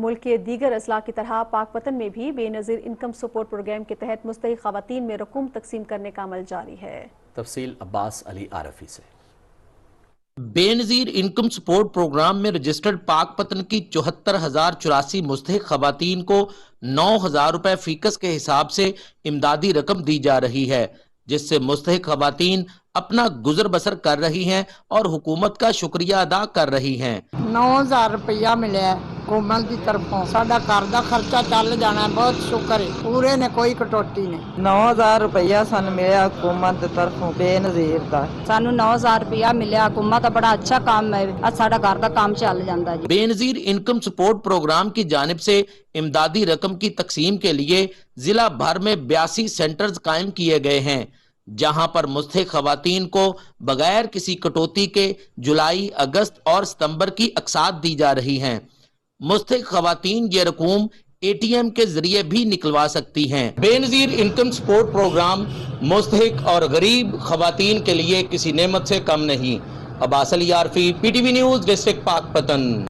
ملک کے دیگر اضلاع کی طرح پاک پتن میں بھی بے نظیر انکم سپورٹ پروگرام کے تحت مستحق خواتین میں رقوم تقسیم کرنے کا عمل جاری ہے۔ تفصیل عباس علی عارفی سے۔ بے نظیر انکم سپورٹ پروگرام میں رجسٹرڈ پاک پتن کی 74,084 مستحق خواتین کو 9,000 روپے فیکس کے حساب سے امدادی رقم دی جا رہی ہے، جس سے مستحق خواتین اپنا گزر بسر کر رہی ہیں اور حکومت کا شکریہ ادا کر رہی ہیں۔ 9,000 روپیہ ملیا حکومت کی طرفوں، ساڈا گھر دا خرچہ چل جانا ہے، بہت شکر ہے، پورے نے کوئی کٹوتی نہیں۔ 9,000 روپیہ سن ملیا حکومت کی طرفوں بے نظیر دا۔ سانو 9,000 روپیہ ملیا حکومت دا، بڑا اچھا کام ہے، ساڈا گھر دا کام چل جاندا جی۔ بے نظیر انکم سپورٹ پروگرام کی جانب سے امدادی رقم کی تقسیم کے لیے ضلع بھر میں 82 سینٹرز قائم کیے گئے ہیں، جہاں پر مستحق خواتین کو بغیر کسی کٹوتی کے جولائی، اگست اور ستمبر کی اقساط دی جا رہی ہیں۔ مستحق خواتین یہ رقوم اے ٹی ایم کے ذریعے بھی نکلوا سکتی ہیں۔ بے نظیر انکم سپورٹ پروگرام مستحق اور غریب خواتین کے لیے کسی نعمت سے کم نہیں۔ Abbas Ali Arifi, P T V news, district پاک پتن۔